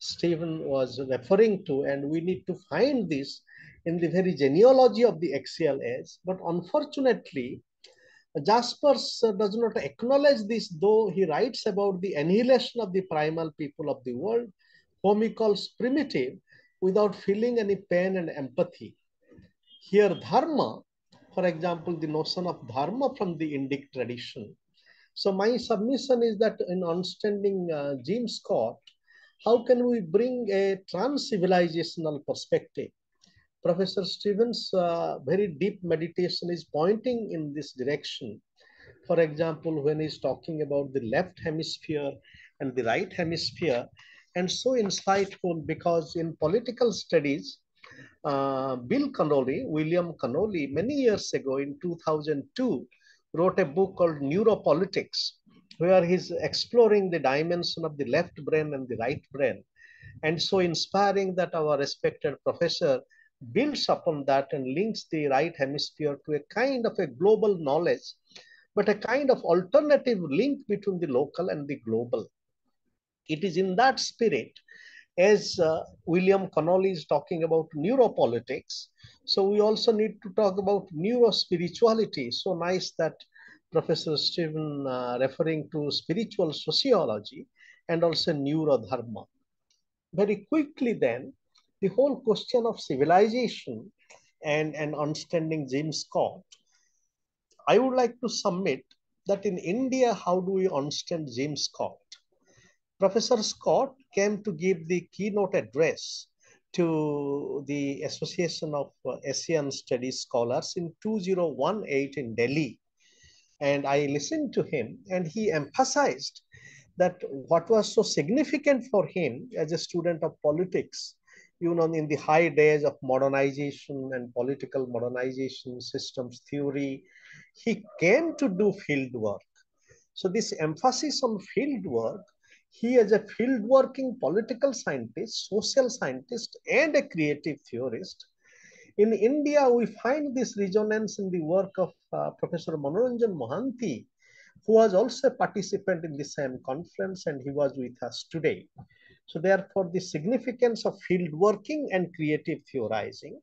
Stephen was referring to, and we need to find this in the very genealogy of the axial age. But unfortunately, Jaspers does not acknowledge this, though he writes about the annihilation of the primal people of the world, whom he calls primitive, without feeling any pain and empathy. Here, dharma, for example, the notion of dharma from the Indic tradition. So my submission is that in understanding James Scott, how can we bring a trans-civilizational perspective? Professor Stevens' very deep meditation is pointing in this direction. For example, when he's talking about the left hemisphere and the right hemisphere, and so insightful because in political studies, William Connolly, many years ago in 2002, wrote a book called Neuropolitics, where he's exploring the dimension of the left brain and the right brain. And so inspiring that our respected professor builds upon that and links the right hemisphere to a kind of a global knowledge, but a kind of alternative link between the local and the global. It is in that spirit, as William Connolly is talking about neuropolitics, so we also need to talk about neurospirituality. So nice that Professor Stephen referring to spiritual sociology. and also neurodharma. Very quickly then, the whole question of civilization and understanding James Scott, I would like to submit that in India, how do we understand James Scott? Professor Scott came to give the keynote address to the Association of Asian Studies Scholars in 2018 in Delhi. And I listened to him, and he emphasized that what was so significant for him as a student of politics, in the high days of modernization and political modernization systems theory, he came to do field work. So this emphasis on field work, he as a field working political scientist, social scientist, and a creative theorist. In India, we find this resonance in the work of Professor Manoranjan Mohanty, who was also a participant in the same conference, and he was with us today. So therefore, the significance of field working and creative theorizing.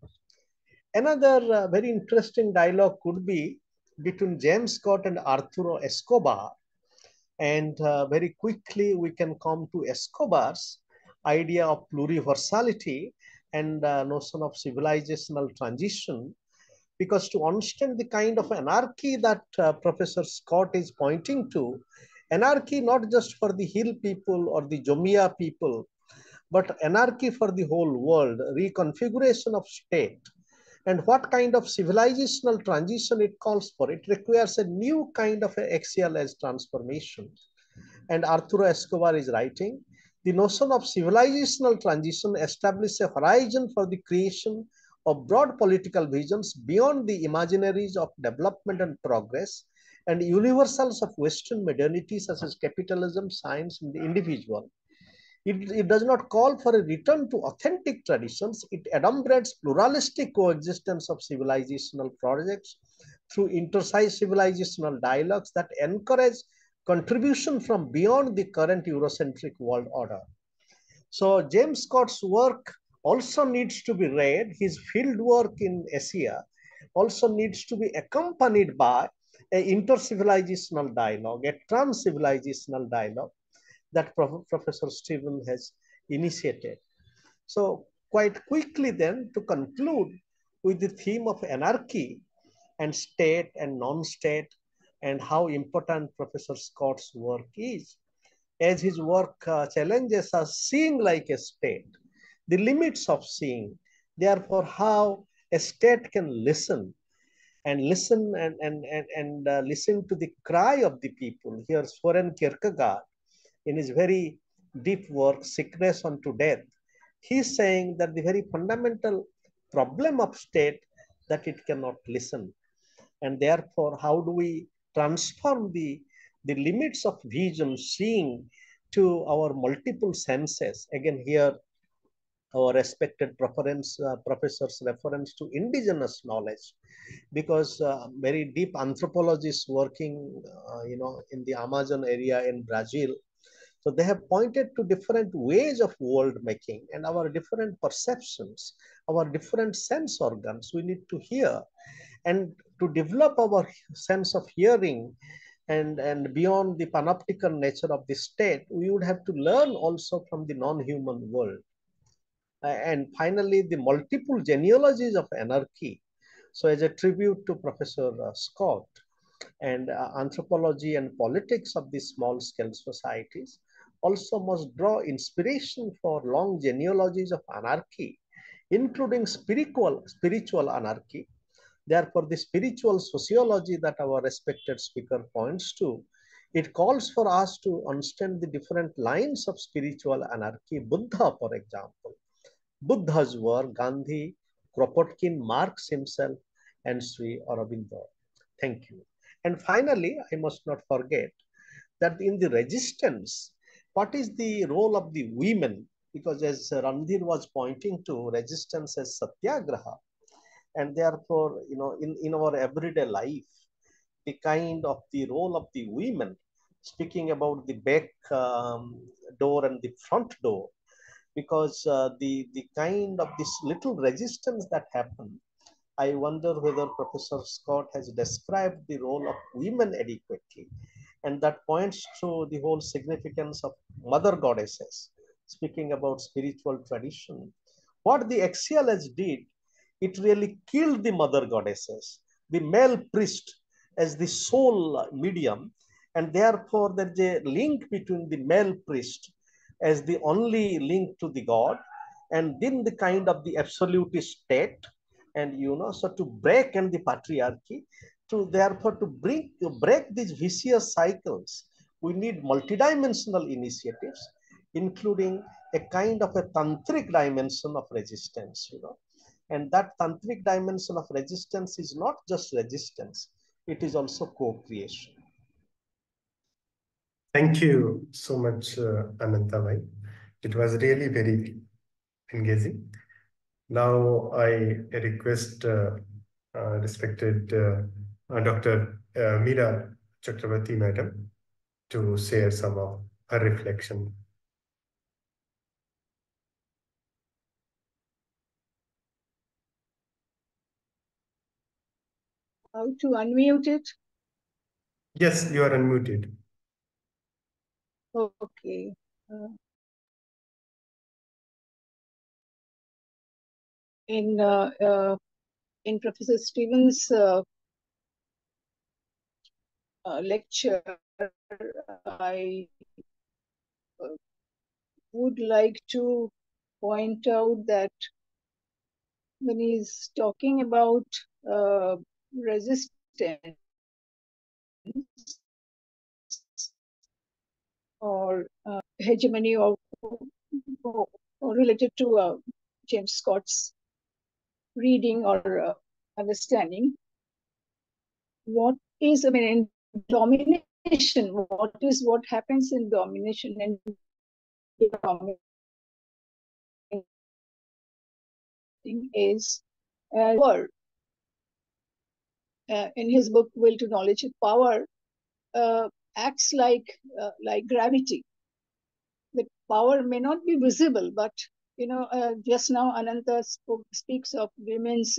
Another very interesting dialogue could be between James Scott and Arturo Escobar. And very quickly, we can come to Escobar's idea of pluriversality and notion of civilizational transition, because to understand the kind of anarchy that Professor Scott is pointing to, anarchy not just for the hill people or the Jomia people, but anarchy for the whole world, reconfiguration of state, and what kind of civilizational transition it calls for. It requires a new kind of axial edge transformation. And Arturo Escobar is writing, the notion of civilizational transition establishes a horizon for the creation of broad political visions beyond the imaginaries of development and progress and universals of Western modernity such as capitalism, science, and the individual. It does not call for a return to authentic traditions. It adumbrates pluralistic coexistence of civilizational projects through inter-civilizational dialogues that encourage contribution from beyond the current Eurocentric world order. So James Scott's work also needs to be read. His field work in Asia also needs to be accompanied by an inter-civilizational dialogue, a trans-civilizational dialogue that Professor Stephen has initiated. So quite quickly then, to conclude with the theme of anarchy and state and non-state, and how important Professor Scott's work is, as his work challenges us seeing like a state, the limits of seeing, therefore how a state can listen and listen and listen to the cry of the people. Here Soren Kierkegaard, in his very deep work, Sickness unto Death, he's saying that the very fundamental problem of state that it cannot listen. And therefore, how do we transform the limits of vision, seeing, to our multiple senses? Again, here, our respected professor's reference to indigenous knowledge, because very deep anthropologists working, in the Amazon area in Brazil, so they have pointed to different ways of world making and our different perceptions, our different sense organs. We need to hear, and to develop our sense of hearing and beyond the panoptical nature of the state, we would have to learn also from the non-human world. And finally, the multiple genealogies of anarchy. So as a tribute to Professor Scott, and anthropology and politics of these small scale societies also must draw inspiration for long genealogies of anarchy, including spiritual anarchy. Therefore, the spiritual sociology that our respected speaker points to, it calls for us to understand the different lines of spiritual anarchy. Buddha, for example, Buddha's work, Gandhi, Kropotkin, Marx himself, and Sri Aurobindo. Thank you. And finally, I must not forget that in the resistance, what is the role of the women? Because as Randhir was pointing to, resistance as satyagraha, and therefore, in our everyday life, the kind of the role of the women, speaking about the back door and the front door, because the kind of this little resistance that happened, I wonder whether Professor Scott has described the role of women adequately. And that points to the whole significance of mother goddesses. Speaking about spiritual tradition, what the axiology did, it really killed the mother goddesses, the male priest as the sole medium, and therefore there's a link between the male priest as the only link to the god, and then the kind of the absolutist state, and so to break and the patriarchy, to therefore to break these vicious cycles, we need multidimensional initiatives, including a kind of a tantric dimension of resistance, and that tantric dimension of resistance is not just resistance, it is also co-creation. Thank you so much, Anantabhai. It was really very engaging. Now I request respected Dr. Meera Chakravarti Madam to share some of her reflection. How to unmute it? Yes, you are unmuted. Okay. In Professor Stevens' lecture, I would like to point out that when he's talking about resistance or hegemony or related to James Scott's reading or understanding, what is, I mean, in domination, what happens in domination and is power. In his book Will to Knowledge, power acts like gravity. The power may not be visible, but just now Ananta speaks of women's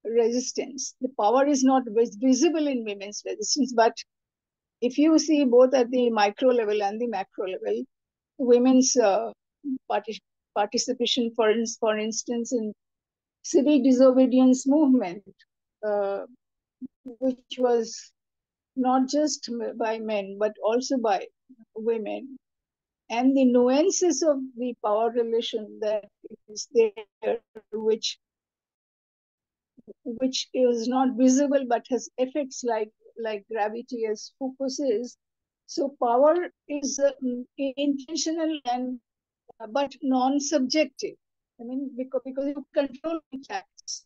resistance. The power is not visible in women's resistance, but if you see both at the micro level and the macro level, women's participation, for instance, in civil disobedience movement, which was not just by men, but also by women, and the nuances of the power relation that is there, which is not visible but has effects like gravity, as Foucault says. So power is intentional and but non-subjective. I mean, because you control facts.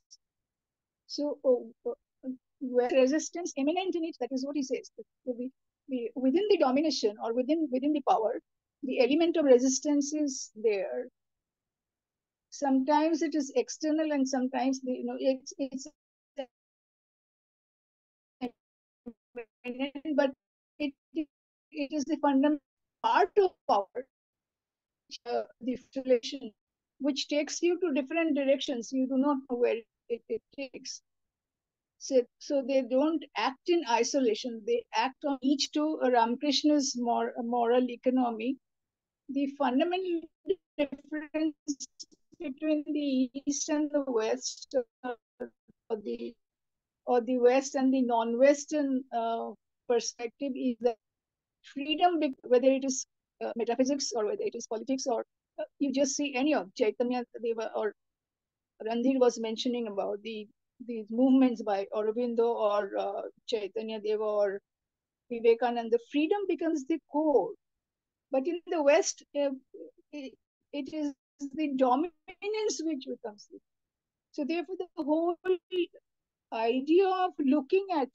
So where resistance immanent in it, that is what he says. Within the domination or within the power, the element of resistance is there. Sometimes it is external, and sometimes it's but it is the fundamental part of power, the relation, which takes you to different directions. You do not know where it takes. So they don't act in isolation. They act on each to Ramakrishna's moral economy. The fundamental difference between the East and the West, or the West and the non-Western perspective, is that freedom, whether it is metaphysics or whether it is politics, or you just see any of Chaitanya Deva or Randhir was mentioning about these movements by Aurobindo or Chaitanya Deva or Vivekananda, the freedom becomes the core. But in the West, it is the dominance which becomes the. So therefore, the whole idea of looking at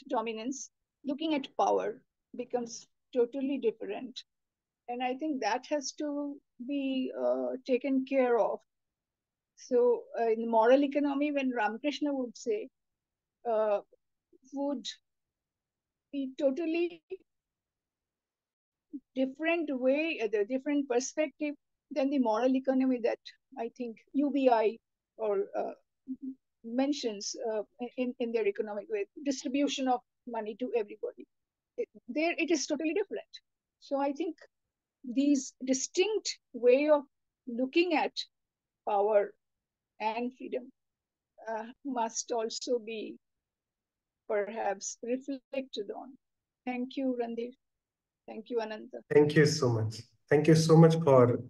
dominance, looking at power, becomes totally different. And I think that has to be taken care of. So in the moral economy, when Ramakrishna would say, would be totally different way, the different perspective than the moral economy that I think UBI or mentions in their economic way, distribution of money to everybody. there it is totally different. So I think these distinct way of looking at power and freedom must also be perhaps reflected on. Thank you, Randir. Thank you, Ananta. Thank you so much. Thank you so much for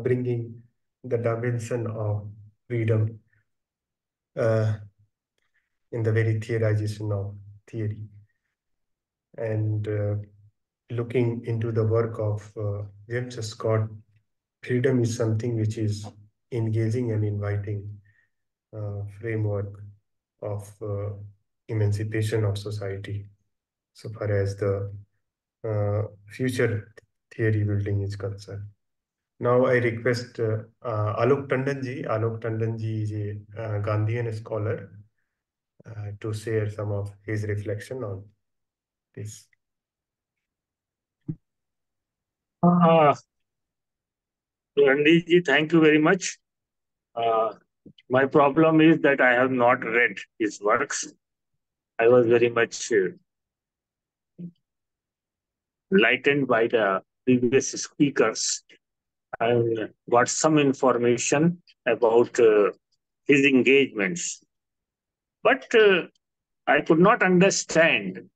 bringing the dimension of freedom uh, in the very theorization of theory. And looking into the work of James Scott, freedom is something which is engaging and inviting framework of emancipation of society, so far as the future theory building is concerned. Now I request Alok Tandon ji. Alok Tandon ji is a Gandhian scholar to share some of his reflection on this. Randy ji, thank you very much. My problem is that I have not read his works. I was very much enlightened by the previous speakers and got some information about his engagements. But I could not understand.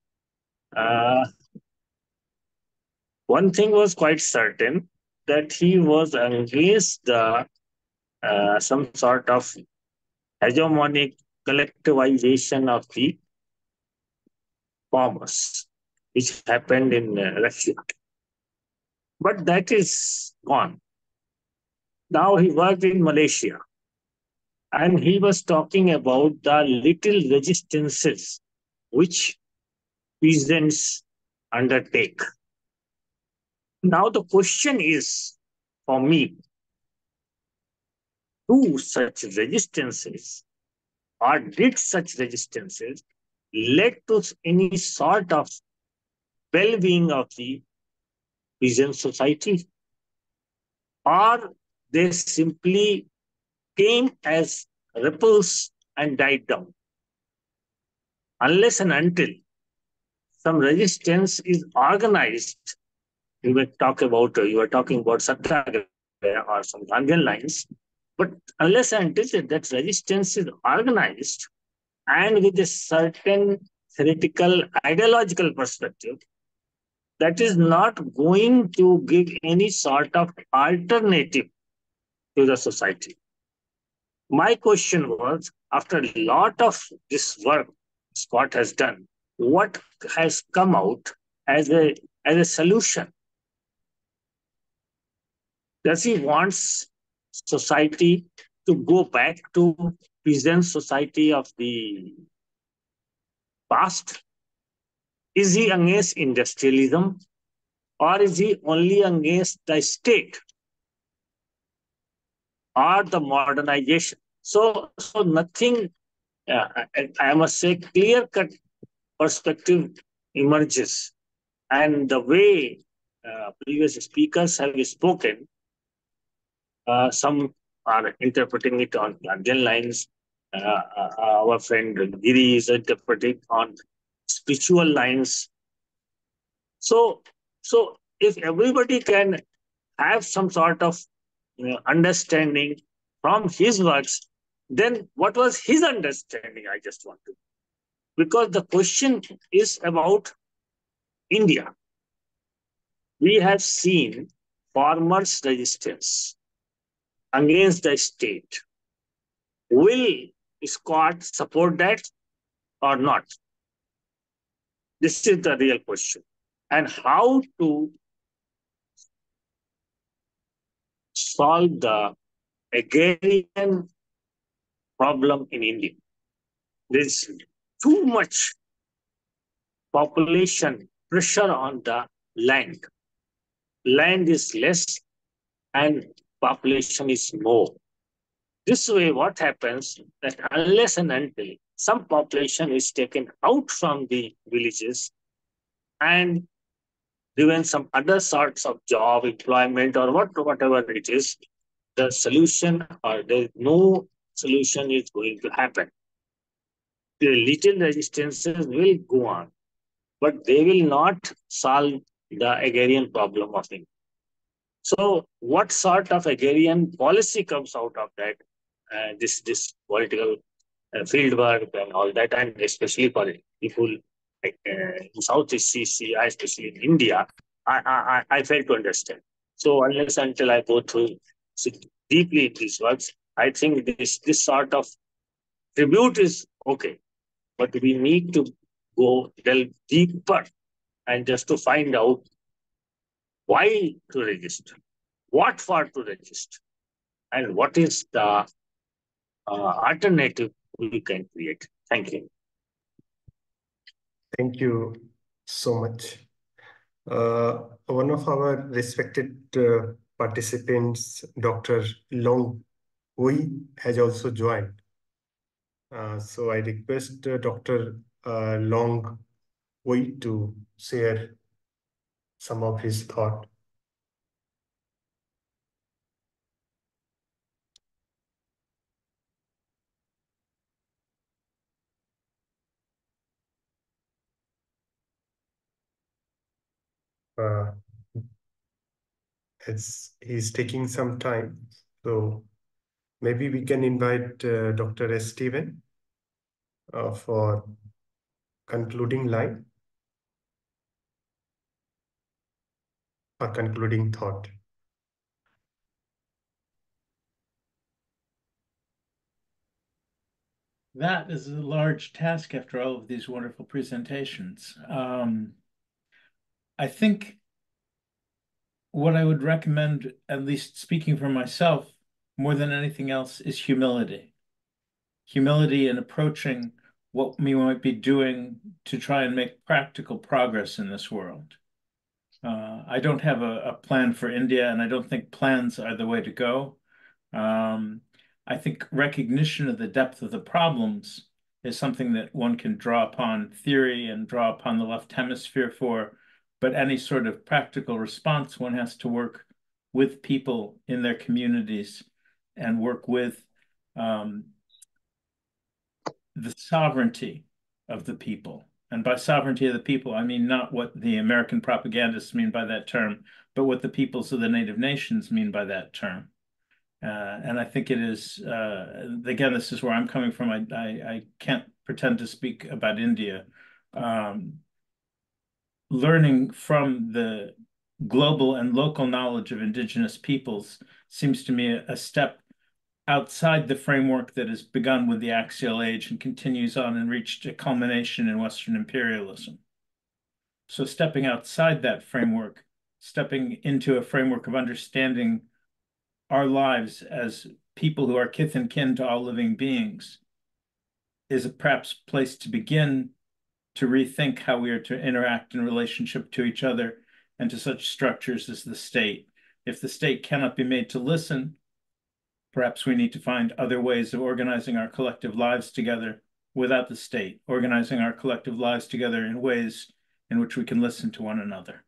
One thing was quite certain, that he was against the some sort of hegemonic collectivization of the commerce, which happened in Russia. But that is gone. Now he worked in Malaysia, and he was talking about the little resistances which peasants undertake. Now the question is, for me, do such resistances, or did such resistances lead to any sort of well-being of the peasant society, or they simply came as ripples and died down? Unless and until some resistance is organized, you were talking about Satyagraha or some Gandhian lines, but unless and until that resistance is organized and with a certain theoretical ideological perspective, that is not going to give any sort of alternative to the society. My question was, after a lot of this work Scott has done, what has come out as a solution? Does he want society to go back to peasant society of the past? Is he against industrialism, or is he only against the state or the modernization? So nothing, I must say, clear-cut perspective emerges. And the way previous speakers have spoken, some are interpreting it on Gandhian lines. Our friend Giri is interpreting on spiritual lines. So if everybody can have some sort of understanding from his words, then what was his understanding? I just want to, because the question is about India. We have seen farmers' resistance against the state. Will Scott support that or not? This is the real question. And how to solve the agrarian problem in India. There's too much population pressure on the land. Land is less and population is more. This way, what happens that unless and until some population is taken out from the villages and given some other sorts of job, employment, or whatever it is, the solution or there is no solution is going to happen. The little resistances will go on. but they will not solve the agrarian problem of India. So, what sort of agrarian policy comes out of that? This political field work and all that, and especially for people like in Southeast Asia, especially in India, I fail to understand. So unless until I go through deeply in these works, I think this sort of tribute is okay, but we need to go delve deeper and just to find out why to register, what for to register, and what is the alternative we can create. Thank you. Thank you so much. One of our respected participants, Dr. Long Hui, has also joined. So I request Dr. Long Hui to share some of his thought. As he's taking some time, so maybe we can invite Dr. S. Steven for concluding line or concluding thought. That is a large task after all of these wonderful presentations. I think what I would recommend, at least speaking for myself, more than anything else, is humility. Humility in approaching what we might be doing to try and make practical progress in this world. I don't have a plan for India, and I don't think plans are the way to go. I think recognition of the depth of the problems is something that one can draw upon theory and draw upon the left hemisphere for, but any sort of practical response, one has to work with people in their communities and work with the sovereignty of the people. And by sovereignty of the people, I mean not what the American propagandists mean by that term, but what the peoples of the native nations mean by that term. And I think it is, again, this is where I'm coming from. I can't pretend to speak about India. Learning from the global and local knowledge of indigenous peoples seems to me a step outside the framework that has begun with the axial age and continues on and reached a culmination in Western imperialism. So stepping outside that framework, stepping into a framework of understanding our lives as people who are kith and kin to all living beings is a perhaps place to begin to rethink how we are to interact in relationship to each other and to such structures as the state. If the state cannot be made to listen, perhaps we need to find other ways of organizing our collective lives together without the state, organizing our collective lives together in ways in which we can listen to one another.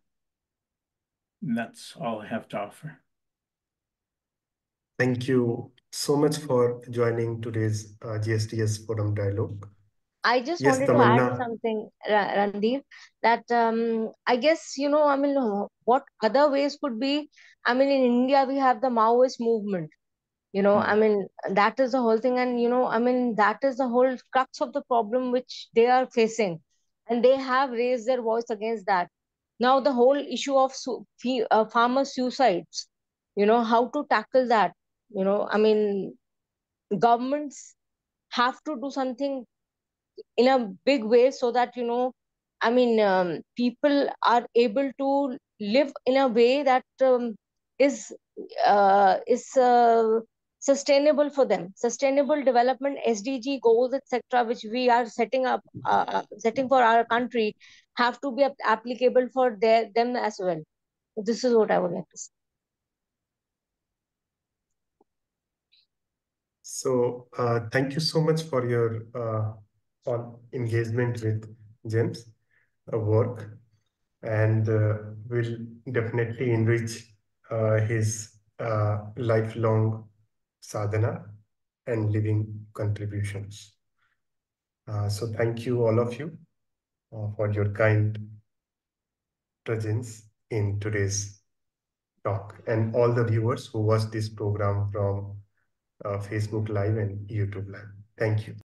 And that's all I have to offer. Thank you so much for joining today's GSTS Forum Dialogue. I just Yes, wanted to add Tamanna. something, Randeep, that I guess, what other ways could be? In India, we have the Maoist movement. That is the whole thing. And, that is the whole crux of the problem which they are facing. And they have raised their voice against that. Now, the whole issue of farmer suicides, how to tackle that? Governments have to do something in a big way so that people are able to live in a way that is sustainable for them, sustainable development SDG goals, etc., which we are setting for our country, have to be applicable for them as well. This is what I would like to say. So thank you so much for your engagement with James' work, and will definitely enrich his lifelong sadhana and living contributions. So thank you, all of you. for your kind presence in today's talk, and all the viewers who watched this program from Facebook Live and YouTube Live. Thank you.